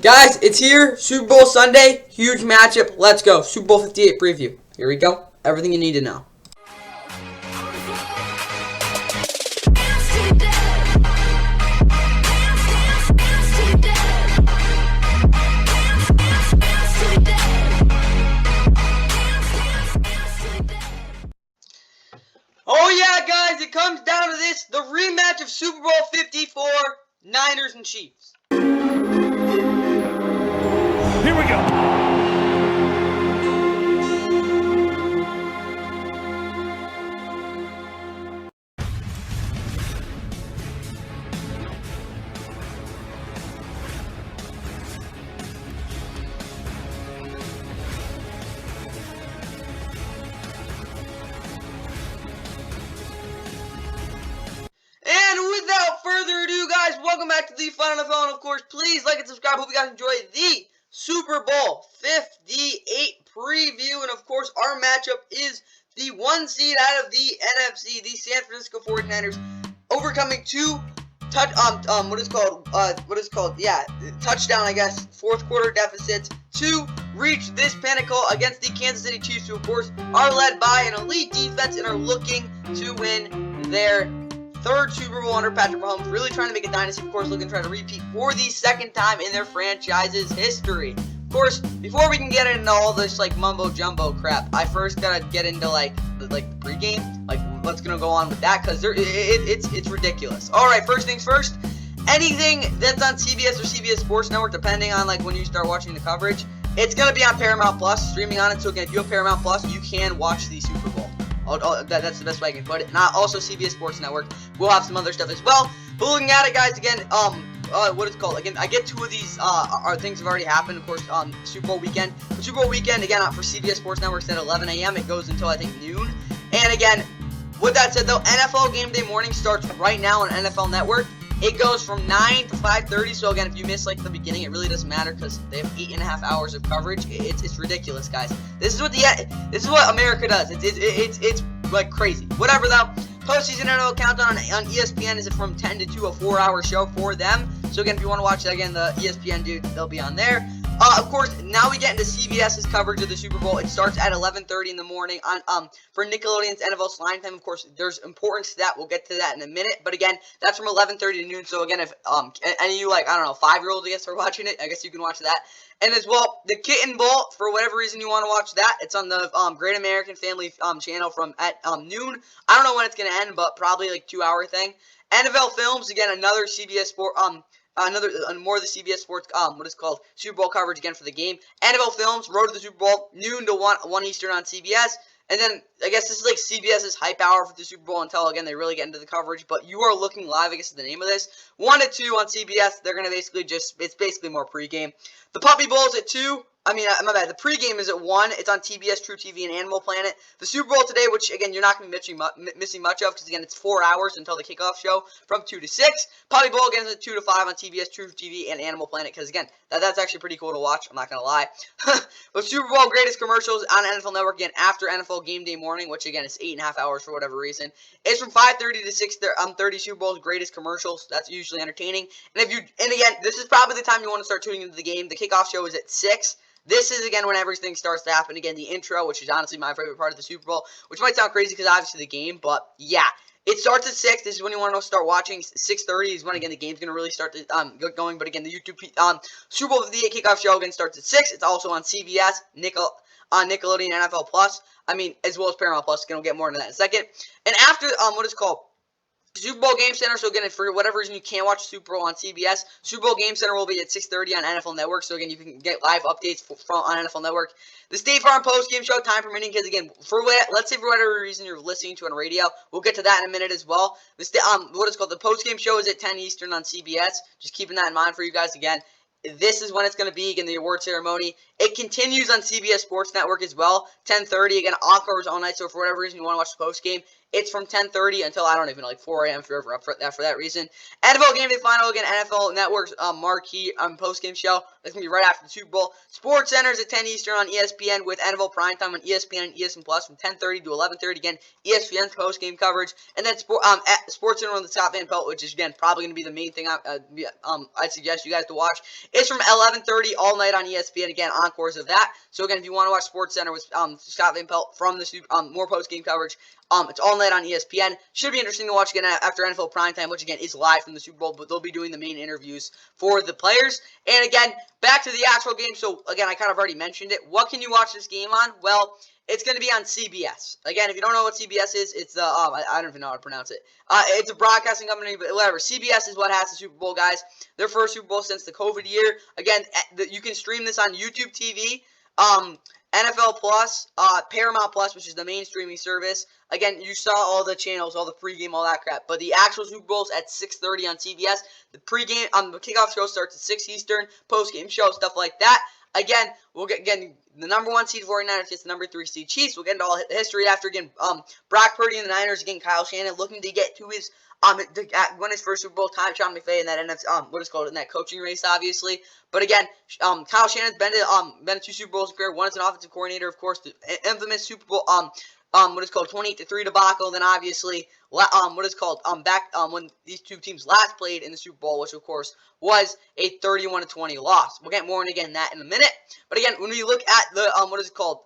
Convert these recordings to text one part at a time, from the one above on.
Guys, it's here. Super Bowl Sunday. Huge matchup. Let's go. Super Bowl 58 preview. Here we go. Everything you need to know. Oh yeah, guys, it comes down to this. The rematch of Super Bowl 54, Niners and Chiefs. Here we go. And without further ado, guys, welcome back to the Fun NFL. And of course, please like and subscribe. Hope you guys enjoy the Super Bowl 58 preview. And of course, our matchup is the 1 seed out of the NFC, the San Francisco 49ers, overcoming two touchdown, I guess, fourth quarter deficits to reach this pinnacle against the Kansas City Chiefs, who of course are led by an elite defense and are looking to win their third Super Bowl under Patrick Mahomes, really trying to make a dynasty, of course, looking to try to repeat for the second time in their franchise's history. Of course, before we can get into all this, mumbo jumbo crap, I first gotta get into, the pregame, what's gonna go on with that, because it's ridiculous. Alright, first things first, anything that's on CBS or CBS Sports Network, depending on, when you start watching the coverage, it's gonna be on Paramount Plus, streaming on it, so again, if you have Paramount Plus, you can watch the Super Bowl. That's the best way I can put it. Not also CBS Sports Network. We'll have some other stuff as well. But looking at it, guys, again, what it's called. Again, I get two of these things have already happened. Of course, Super Bowl weekend. But Super Bowl weekend, again, for CBS Sports Network, at 11 a.m. It goes until, I think, noon. And again, with that said, though, NFL Game Day Morning starts right now on NFL Network. It goes from 9 to 5:30, so again, if you miss, the beginning, it really doesn't matter, because they have 8.5 hours of coverage. It's ridiculous, guys. This is what America does. It's crazy. Whatever, though. Postseason NFL Countdown on ESPN is from 10 to 2, a 4-hour show for them. So again, if you want to watch that, again, the ESPN dudes, they'll be on there. Of course, now we get into CBS's coverage of the Super Bowl. It starts at 11:30 in the morning on for Nickelodeon's NFL Slime Time. Of course, there's importance to that. We'll get to that in a minute. But again, that's from 11:30 to noon. So again, if any of you 5-year-olds, I guess, are watching it, I guess you can watch that. And as well, the Kitten Bowl, for whatever reason you want to watch that, it's on the Great American Family channel from at noon. I don't know when it's gonna end, but probably 2-hour thing. NFL Films, again, another CBS Sport more of the CBS Sports Super Bowl coverage again for the game. NFL Films, Road to the Super Bowl, noon to 1 Eastern on CBS. And then, I guess this is CBS's hype hour for the Super Bowl until, again, they really get into the coverage. But You Are Looking Live, I guess is the name of this. 1 to 2 on CBS. They're going to it's basically more pregame. The Puppy Bowl is at 2. My bad. The pregame is at 1. It's on TBS, True TV, and Animal Planet. The Super Bowl today, which, again, you're not going to be missing much of, because, again, it's 4 hours until the kickoff show from 2 to 6. Puppy Bowl, again, is at 2 to 5 on TBS, True TV, and Animal Planet, because, again, that's actually pretty cool to watch. I'm not going to lie. But Super Bowl greatest commercials on NFL Network, again, after NFL Game Day Morning, which, again, is 8.5 hours for whatever reason. It's from 5:30 to 6:30 Super Bowl's greatest commercials. That's usually entertaining. And again, this is probably the time you want to start tuning into the game. The kickoff show is at 6. This is, again, when everything starts to happen. Again, the intro, which is honestly my favorite part of the Super Bowl, which might sound crazy because obviously the game, but yeah. It starts at 6. This is when you want to start watching. 6:30 is when, again, the game's going to really start to get going. But, again, the YouTube Super Bowl 58 kickoff show, again, starts at 6. It's also on CBS, Nickelodeon, NFL Plus. As well as Paramount Plus. Again, we'll get more into that in a second. And after, Super Bowl Game Center, so again, if for whatever reason you can't watch Super Bowl on CBS, Super Bowl Game Center will be at 6:30 on NFL Network, so again, you can get live updates on NFL Network. The State Farm post-game show, time permitting, because again, let's say for whatever reason you're listening to it on radio, we'll get to that in a minute as well. The post-game show is at 10 Eastern on CBS, just keeping that in mind for you guys again. This is when it's going to be, again, the award ceremony. It continues on CBS Sports Network as well, 10:30, again, Encores all night, so for whatever reason you want to watch the post-game, It's from 10:30 until, I don't even know, like 4 a.m. for that reason. NFL Game Day Final, again, NFL Network's marquee post-game show. That's going to be right after the Super Bowl. Sports Center's at 10 Eastern on ESPN with NFL Primetime on ESPN and ESPN Plus from 10:30 to 11:30. Again, ESPN's post-game coverage. And then Sports Center on the Scott Van Pelt, which is, again, probably going to be the main thing I'd suggest you guys to watch. It's from 11:30 all night on ESPN. Again, encores of that. So, again, if you want to watch Sports Center with Scott Van Pelt from the more post-game coverage, it's all night on ESPN. Should be interesting to watch again after NFL Primetime, which again is live from the Super Bowl, but they'll be doing the main interviews for the players. And again, back to the actual game. So again, I kind of already mentioned it. What can you watch this game on? Well, it's going to be on CBS. Again, if you don't know what CBS is, it's the I don't even know how to pronounce it. It's a broadcasting company, but whatever. CBS is what has the Super Bowl, guys. Their first Super Bowl since the COVID year. Again, you can stream this on YouTube TV. NFL Plus, Paramount Plus, which is the main streaming service. Again, you saw all the channels, all the pregame, all that crap. But the actual Super Bowl's at 6:30 on CBS. The pregame, the kickoff show starts at 6 Eastern. Postgame show, stuff like that. Again, we'll get the number 1 seed 49ers gets the number 3 seed Chiefs. We'll get into all the history after again. Brock Purdy and the Niners again. Kyle Shanahan looking to get to his win his first Super Bowl time. Sean McVay in that in that coaching race, obviously. But again, Kyle Shanahan's been to 2 Super Bowls in his career. One as an offensive coordinator, of course, the infamous Super Bowl 28-3 debacle. Then obviously back when these two teams last played in the Super Bowl, which of course was a 31-20 loss. We'll get more into that in a minute. But again, when we look at the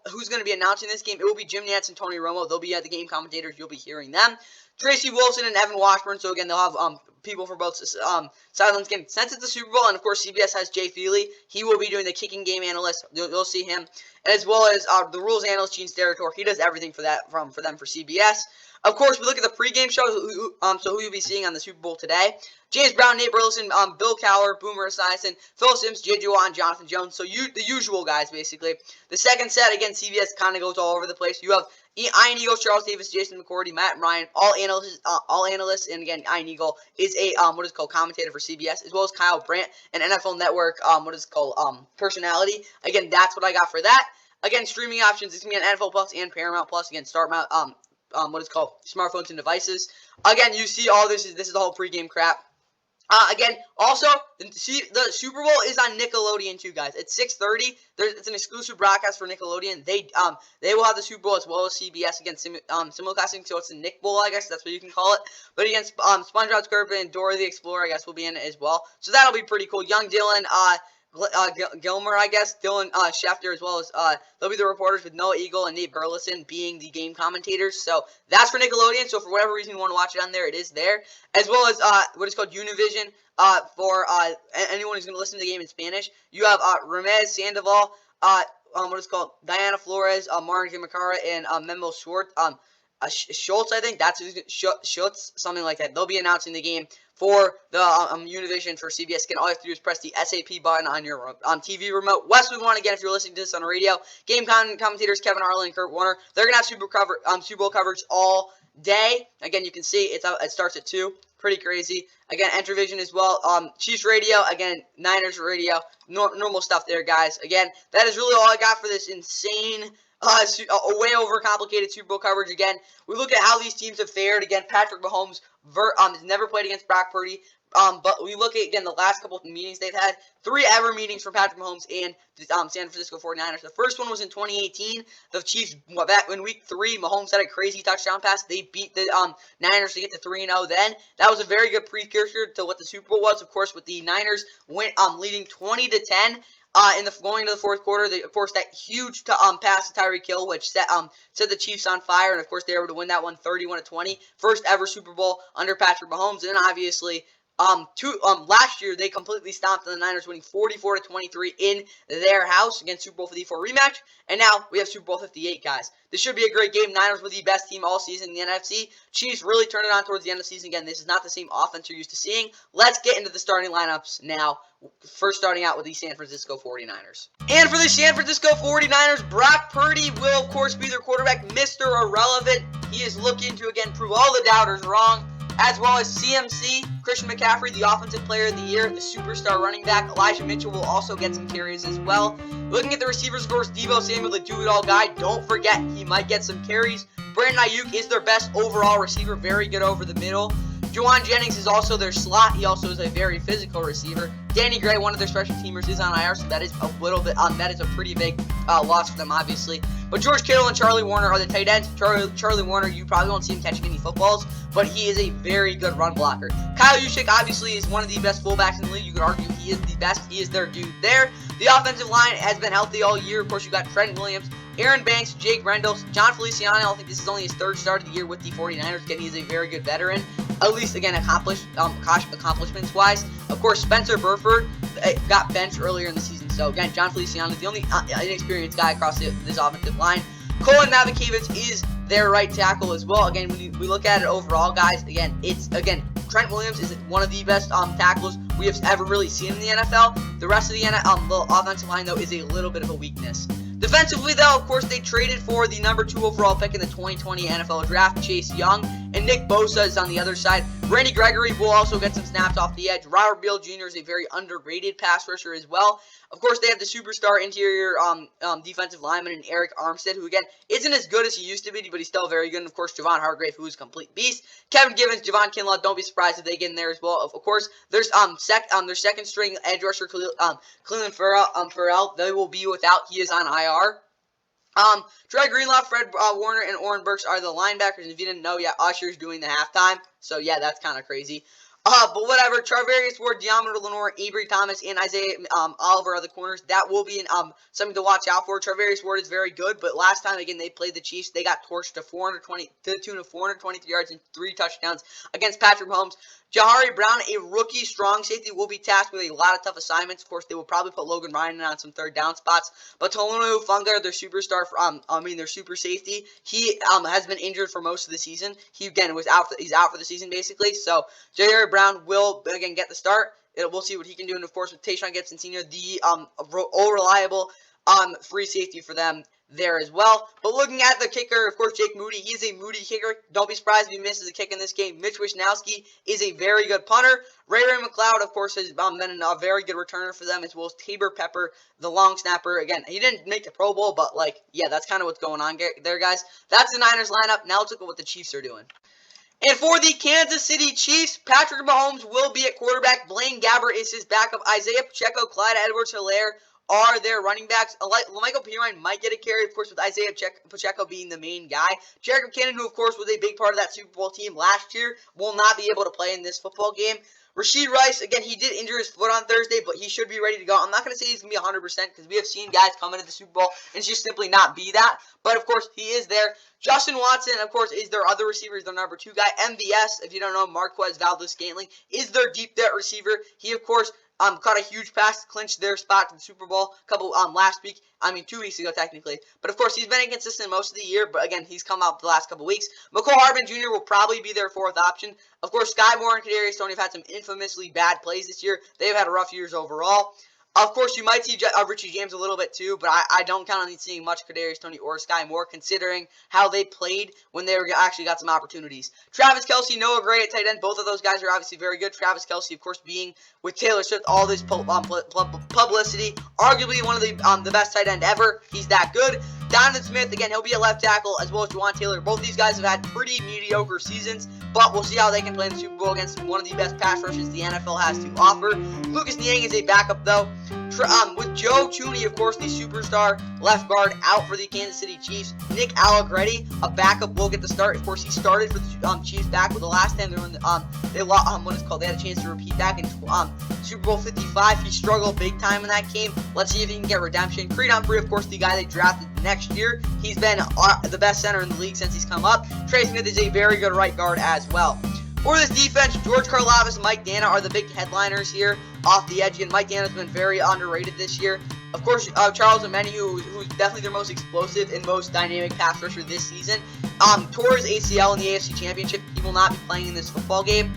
who's going to be announcing this game, it will be Jim Nantz and Tony Romo. They'll be the game commentators. You'll be hearing them. Tracy Wilson and Evan Washburn. So again, they'll have people for both sidelines game. Since it's the Super Bowl, and of course CBS has Jay Feely, he will be doing the kicking game analyst. You'll see him, as well as the rules analyst Gene Steratore. He does everything for them for CBS. Of course, we look at the pregame show. So who you'll be seeing on the Super Bowl today? James Brown, Nate Burleson, Bill Cowher, Boomer Esiason, Phil Simms, J.J. Watt, and Jonathan Jones. So the usual guys, basically. The second set, again, CBS kind of goes all over the place. You have Ian Eagle, Charles Davis, Jason McCourty, Matt Ryan, all analysts, and again, Ian Eagle is a commentator for CBS, as well as Kyle Brandt, an NFL Network personality. Again, that's what I got for that. Again, streaming options. It's gonna be on NFL Plus and Paramount Plus. Again, smartphones and devices. Again, you see all this is the whole pregame crap. Again, also, the Super Bowl is on Nickelodeon too, guys. It's 6:30. It's an exclusive broadcast for Nickelodeon. They will have the Super Bowl as well as CBS again, simulcasting. So it's the Nick Bowl, I guess that's what you can call it. But again, SpongeBob SquarePants and Dora the Explorer, I guess, will be in it as well. So that'll be pretty cool. Young Dylan, Gilmer, I guess, Dylan Schefter, as well as they'll be the reporters with Noah Eagle and Nate Burleson being the game commentators. So that's for Nickelodeon. So for whatever reason you want to watch it on there, it is there, as well as what is called Univision for anyone who's going to listen to the game in Spanish. You have Ramez Sandoval, Diana Flores, Martin Makara, and Memo Schwartz. Schultz, I think that's Schultz, something like that. They'll be announcing the game for the Univision for CBS. Again, all you have to do is press the SAP button on your TV remote. Westwood One, again, if you're listening to this on the radio. Game commentators Kevin Harlan and Kurt Warner. They're gonna have Super Bowl coverage all day. Again, you can see it starts at 2. Pretty crazy. Again, Entervision as well. Chiefs radio. Again, Niners radio. Normal stuff there, guys. Again, that is really all I got for this insane, way overcomplicated Super Bowl coverage. Again, we look at how these teams have fared. Again, Patrick Mahomes has never played against Brock Purdy. But we look at, again, the last couple of meetings they've had. 3 ever meetings from Patrick Mahomes and the San Francisco 49ers. The first one was in 2018. The Chiefs, back in week 3, Mahomes had a crazy touchdown pass. They beat the Niners to get to 3-0 then. That was a very good precursor to what the Super Bowl was, of course, with the Niners leading 20-10. Going into the fourth quarter, of course, that huge pass to Tyreek Hill, which set the Chiefs on fire, and of course they were able to win that one 31-20, first ever Super Bowl under Patrick Mahomes. And then obviously, last year they completely stomped the Niners, winning 44-23 in their house against Super Bowl 54 rematch. And now we have Super Bowl 58, guys. This should be a great game. Niners were the best team all season in the NFC. Chiefs really turned it on towards the end of the season. Again, this is not the same offense you're used to seeing. Let's get into the starting lineups now. First starting out with the San Francisco 49ers. And for the San Francisco 49ers, Brock Purdy will, of course, be their quarterback, Mr. Irrelevant. He is looking to, again, prove all the doubters wrong. as well as CMC, Christian McCaffrey, the Offensive Player of the Year, the superstar running back. Elijah Mitchell will also get some carries as well. Looking at the receivers, of course, Deebo Samuel, the do-it-all guy. Don't forget, he might get some carries. Brandon Ayuk is their best overall receiver, very good over the middle. Juwan Jennings is also their slot. He also is a very physical receiver. Danny Gray, one of their special teamers, is on IR, so that is a little bit, that is a pretty big loss for them, obviously. But George Kittle and Charlie Warner are the tight ends. Charlie Warner, you probably won't see him catching any footballs, but he is a very good run blocker. Kyle Juszczyk, obviously, is one of the best fullbacks in the league. You could argue he is the best. He is their dude there. The offensive line has been healthy all year. Of course, you got Trent Williams, Aaron Banks, Jake Rendles, John Feliciano. I think this is only his third start of the year with the 49ers. Again, he's a very good veteran. At least, again, accomplishments-wise. Of course, Spencer Burford got benched earlier in the season. So, again, John Feliciano is the only inexperienced guy across this offensive line. Colin Mavikevich is their right tackle as well. Again, when we look at it overall, guys, again, Trent Williams is one of the best tackles we have ever really seen in the NFL. The rest of the offensive line, though, is a little bit of a weakness. Defensively, though, of course, they traded for the number 2 overall pick in the 2020 NFL Draft, Chase Young, and Nick Bosa is on the other side. Randy Gregory will also get some snaps off the edge. Robert Beal Jr. is a very underrated pass rusher as well. Of course, they have the superstar interior defensive lineman in Eric Armstead, who, again, isn't as good as he used to be, but he's still very good. And, of course, Javon Hargrave, who is a complete beast. Kevin Givens, Javon Kinlaw, don't be surprised if they get in there as well. Of course, there's their second-string edge rusher, Cleveland Farrell. They will be without. He is on IR. Trey Greenlaw, Fred Warner, and Oren Burks are the linebackers. And if you didn't know, yeah, Usher's doing the halftime. So, yeah, that's kind of crazy. But whatever, Charvarius Ward, Deommodore Lenoir, Avery Thomas, and Isaiah Oliver are the corners. That will be something to watch out for. Charvarius Ward is very good, but last time, again, they played the Chiefs. They got torched to the tune of 423 yards and 3 touchdowns against Patrick Mahomes. Jahari Brown, a rookie strong safety, will be tasked with a lot of tough assignments. Of course, they will probably put Logan Ryan on some third down spots. But Tolunu Funga, their superstar, their super safety, he has been injured for most of the season. He again he's out for the season basically. So Jahari Brown will again get the start. We'll see what he can do, and of course with Tayshaun Gibson Sr., the reliable free safety for them there as well. But looking at the kicker, of course, Jake Moody, he's a Moody kicker. Don't be surprised if he misses a kick in this game. Mitch Wishnowsky is a very good punter. Ray McLeod, of course, has been a very good returner for them, as well as Tabor Pepper, the long snapper. Again, he didn't make the Pro Bowl, but, yeah, that's kind of what's going on there, guys. That's the Niners lineup. Now let's look at what the Chiefs are doing. And for the Kansas City Chiefs, Patrick Mahomes will be at quarterback. Blaine Gabbert is his backup. Isaiah Pacheco, Clyde Edwards-Helaire are their running backs. Michael Pirine might get a carry, of course, with Isaiah Pacheco being the main guy. Jerick McKinnon, who, of course, was a big part of that Super Bowl team last year, will not be able to play in this football game. Rashid Rice, again, he did injure his foot on Thursday, but he should be ready to go. I'm not going to say he's going to be 100% because we have seen guys come into the Super Bowl and just simply not be that. But, of course, he is there. Justin Watson, of course, is their other receiver, is their number 2 guy. MVS, if you don't know, Marquez Valdez-Scantling, is their deep threat receiver. He, of course, caught a huge pass to clinch their spot to the Super Bowl last week. 2 weeks ago, technically. But, of course, he's been inconsistent most of the year. But, again, he's come out the last couple weeks. McCole Hardman Jr. will probably be their 4th option. Of course, Sky Moore and Kadarius Toney have had some infamously bad plays this year. They've had rough years overall. Of course, you might see Richie James a little bit too, but I don't count on seeing much Kadarius Toney or Sky Moore, considering how they played when they actually got some opportunities. Travis Kelce, Noah Gray at tight end. Both of those guys are obviously very good. Travis Kelce, of course, being with Taylor Swift, all this publicity, arguably one of the best tight end ever. He's that good. Donovan Smith, again, he'll be a left tackle, as well as Juwan Taylor. Both these guys have had pretty mediocre seasons, but we'll see how they can play in the Super Bowl against one of the best pass rushes the NFL has to offer. Lucas Niang is a backup, though. With Joe Thuney, of course, the superstar left guard, out for the Kansas City Chiefs. Nick Allegretti, a backup, will get the start. Of course, he started for the Chiefs back with the last time they were in they had a chance to repeat back in Super Bowl 55. He struggled big time in that game. Let's see if he can get redemption. Creed Humphrey, of course, the guy they drafted next year. He's been the best center in the league since he's come up. Trey Smith is a very good right guard as well. For this defense, George Karlaftis and Mike Dana are the big headliners here off the edge. And Mike Dana's been very underrated this year. Of course, Charles Omeni, who's definitely their most explosive and most dynamic pass rusher this season, tore his ACL in the AFC Championship. He will not be playing in this football game.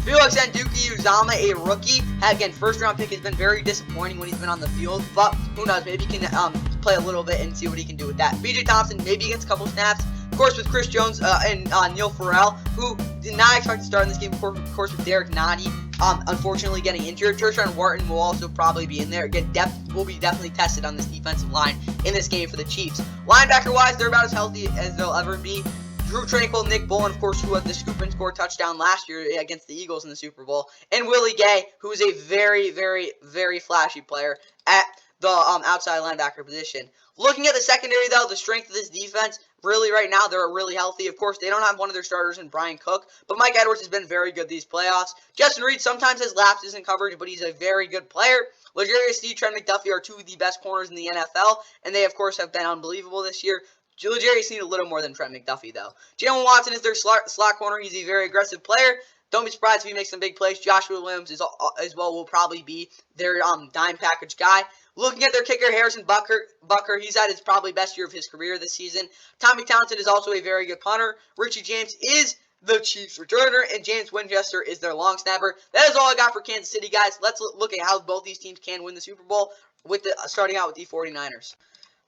Felix Anduki-Uzama, a rookie, again, first-round pick, has been very disappointing when he's been on the field. But who knows? Maybe he can play a little bit and see what he can do with that. B.J. Thompson, maybe he gets a couple snaps. course, with Chris Jones and Neil Farrell, who did not expect to start in this game. Of course, with Derek Nottie, unfortunately getting injured. Tershawn Wharton will also probably be in there. Again, depth will be definitely tested on this defensive line in this game for the Chiefs. Linebacker-wise, they're about as healthy as they'll ever be. Drew Tranquill, Nick Bolton, of course, who had the scoop and score touchdown last year against the Eagles in the Super Bowl, and Willie Gay, who is a very, very, very flashy player at the outside linebacker position. Looking at the secondary, though, the strength of this defense, really right now, they're really healthy. Of course, they don't have one of their starters in Brian Cook, but Mike Edwards has been very good these playoffs. Justin Reed sometimes has lapses in coverage, but he's a very good player. L'Jarius Sneed, Trent McDuffie are two of the best corners in the NFL, and they, of course, have been unbelievable this year. L'Jarius Sneed a little more than Trent McDuffie, though. Jalen Watson is their slot corner. He's a very aggressive player. Don't be surprised if he makes some big plays. Joshua Williams as well will probably be their dime package guy. Looking at their kicker, Harrison Butker, he's had his probably best year of his career this season. Tommy Townsend is also a very good punter. Richie James is the Chiefs returner, and James Winchester is their long snapper. That is all I got for Kansas City, guys. Let's look at how both these teams can win the Super Bowl, with starting out with the 49ers.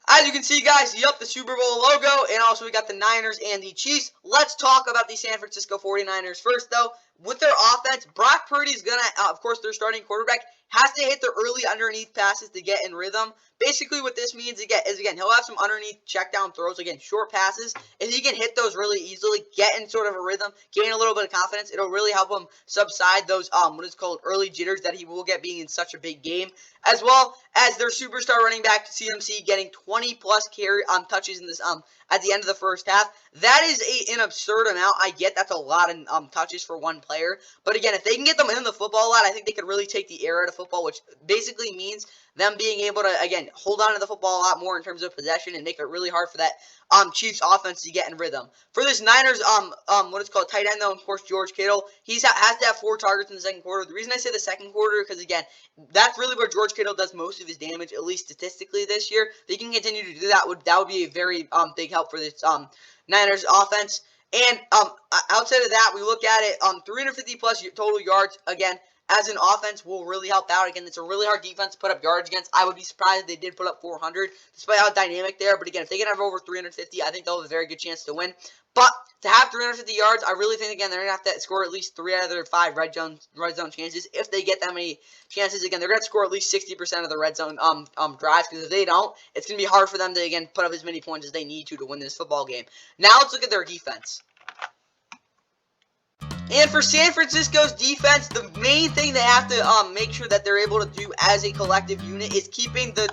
As you can see, guys, the Super Bowl logo, and also we got the Niners and the Chiefs. Let's talk about the San Francisco 49ers first, though. With their offense, Brock Purdy is going to, of course, their starting quarterback, has to hit the early underneath passes to get in rhythm. Basically, what this means, is, again, he'll have some underneath check down throws, again, short passes. If he can hit those really easily, get in sort of a rhythm, gain a little bit of confidence, it'll really help him subside those, what is called early jitters that he will get being in such a big game. As well as their superstar running back, CMC, getting 20-plus carry touches in this at the end of the first half. That is an absurd amount. I get that's a lot of touches for one player. But again, if they can get them in the football a lot, I think they could really take the air out of football, which basically means them being able to, again, hold on to the football a lot more in terms of possession and make it really hard for that Chiefs offense to get in rhythm. For this Niners, what is called tight end, though, of course, George Kittle, has to have 4 targets in the second quarter. The reason I say the second quarter, because, again, that's really where George Kittle does most of his damage, at least statistically this year. If he can continue to do that, that would be a very big help for this Niners offense. And outside of that, we look at it, 350-plus total yards, again, as an offense will really help out. Again, it's a really hard defense to put up yards against. I would be surprised if they did put up 400, despite how dynamic they are. But again, if they can have over 350, I think they'll have a very good chance to win. But to have 350 yards, I really think, again, they're going to have to score at least 3 out of their 5 red zone chances. If they get that many chances, again, they're going to score at least 60% of the red zone drives. Because if they don't, it's going to be hard for them to, again, put up as many points as they need to win this football game. Now let's look at their defense. And for San Francisco's defense, the main thing they have to make sure that they're able to do as a collective unit is keeping the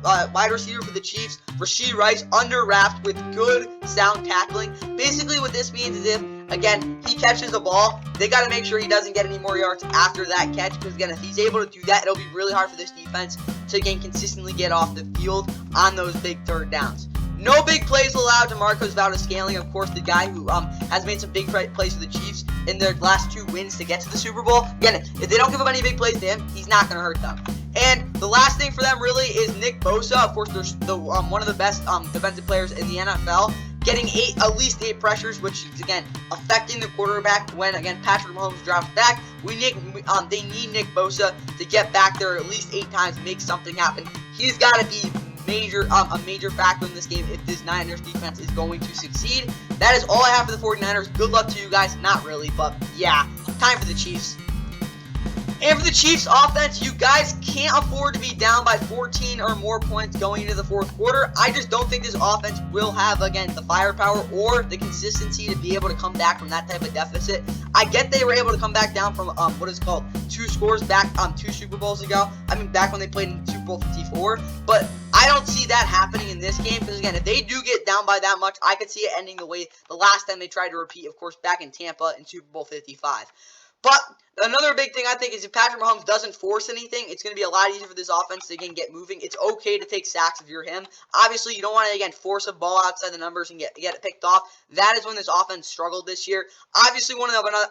wide receiver for the Chiefs, Rashee Rice, under wraps with good, sound tackling. Basically, what this means is if, again, he catches the ball, they got to make sure he doesn't get any more yards after that catch. Because, again, if he's able to do that, it'll be really hard for this defense to, again, consistently get off the field on those big third downs. No big plays allowed to Marcos Valdes-Scantling, of course, the guy who has made some big plays for the Chiefs in their last 2 wins to get to the Super Bowl. Again, if they don't give up any big plays to him, he's not going to hurt them. And the last thing for them really is Nick Bosa. Of course, they're one of the best defensive players in the NFL, getting at least 8 pressures, which is, again, affecting the quarterback when, again, Patrick Mahomes drops back. They need Nick Bosa to get back there at least 8 times, make something happen. He's got to be a major factor in this game if this Niners defense is going to succeed. That is all I have for the 49ers. Good luck to you guys. Not really, but yeah, time for the Chiefs. And for the Chiefs offense, you guys can't afford to be down by 14 or more points going into the fourth quarter. I just don't think this offense will have, again, the firepower or the consistency to be able to come back from that type of deficit. I get they were able to come back down from what is called 2 scores back 2 Super Bowls ago. I mean, back when they played in Super Bowl 54. But I don't see that happening in this game because, again, if they do get down by that much, I could see it ending the way the last time they tried to repeat, of course, back in Tampa in Super Bowl 55. But another big thing I think is if Patrick Mahomes doesn't force anything, it's going to be a lot easier for this offense to, again, get moving. It's okay to take sacks if you're him. Obviously, you don't want to, again, force a ball outside the numbers and get it picked off. That is when this offense struggled this year. Obviously,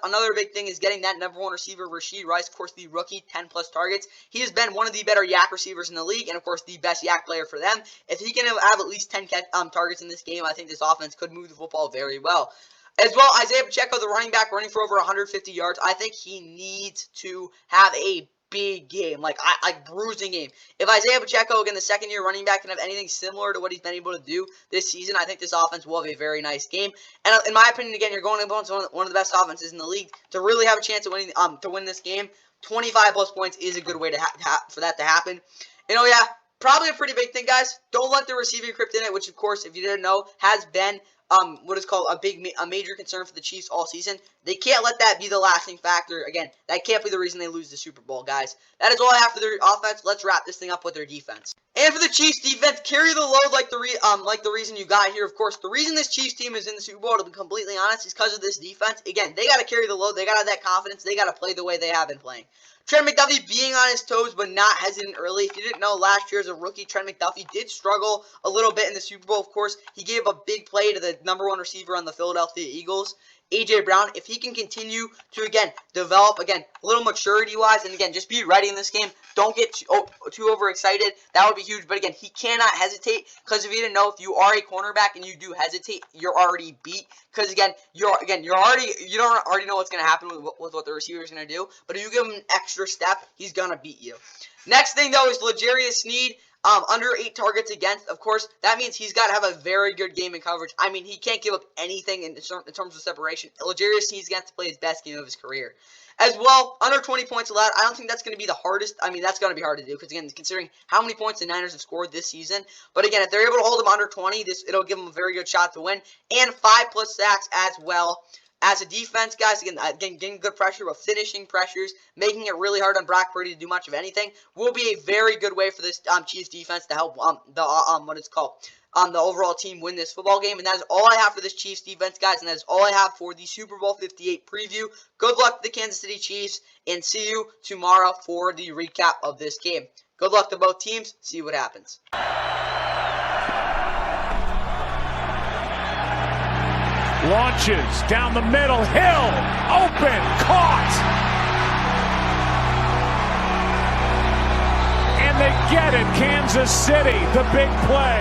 another big thing is getting that number 1 receiver, Rashee Rice, of course, the rookie, 10-plus targets. He has been one of the better yak receivers in the league and, of course, the best yak player for them. If he can have at least 10 targets in this game, I think this offense could move the football very well. As well, Isaiah Pacheco, the running back, running for over 150 yards. I think he needs to have a big game, like bruising game. If Isaiah Pacheco, again, the second-year running back, can have anything similar to what he's been able to do this season, I think this offense will have a very nice game. And in my opinion, again, you're going against one of the best offenses in the league to really have a chance of winning, to win this game. 25+ points is a good way for that to happen. Yeah, probably a pretty big thing, guys. Don't let the receiving crypt in it, which, of course, if you didn't know, has been what is called a major concern for the Chiefs all season. They can't let that be the lasting factor. Again, that can't be the reason they lose the Super Bowl, guys. That is all I have for their offense. Let's wrap this thing up with their defense. And for the Chiefs defense, carry the load like the reason you got here. Of course, the reason this Chiefs team is in the Super Bowl, to be completely honest, is because of this defense. Again, they got to carry the load. They got to have that confidence. They got to play the way they have been playing. Trent McDuffie being on his toes but not hesitant early. If you didn't know, last year as a rookie, Trent McDuffie did struggle a little bit in the Super Bowl. Of course, he gave a big play to the #1 receiver on the Philadelphia Eagles, A.J. Brown. If he can continue to, again, develop, again, a little maturity-wise, and, again, just be ready in this game. Don't get too overexcited. That would be huge. But, again, he cannot hesitate, because if you didn't know, if you are a cornerback and you do hesitate, you're already beat. Because, again, you don't already know what's going to happen with what the receiver's going to do. But if you give him an extra step, he's going to beat you. Next thing, though, is L'Jarius Sneed. Under 8 targets against, of course, that means he's got to have a very good game in coverage. I mean, he can't give up anything in terms of separation. L'Jarius Sneed's got to play his best game of his career. As well, under 20 points allowed, I don't think that's going to be the hardest. I mean, that's going to be hard to do because, again, considering how many points the Niners have scored this season. But, again, if they're able to hold him under 20, it'll give them a very good shot to win. And 5+ sacks as well. As a defense, guys, again, getting good pressure, but finishing pressures, making it really hard on Brock Purdy to do much of anything, will be a very good way for this Chiefs defense to help the overall team win this football game. And that is all I have for this Chiefs defense, guys, and that is all I have for the Super Bowl 58 preview. Good luck to the Kansas City Chiefs, and see you tomorrow for the recap of this game. Good luck to both teams. See what happens. Launches down the middle, Hill, open, caught. And they get it, Kansas City, the big play.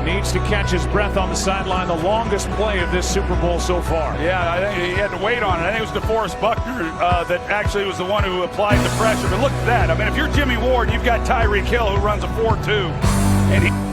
Needs to catch his breath on the sideline, the longest play of this Super Bowl so far. Yeah, I think he had to wait on it. I think it was DeForest Buckner that actually was the one who applied the pressure. But look at that. I mean, if you're Jimmy Ward, you've got Tyreek Hill who runs a 4.2, and he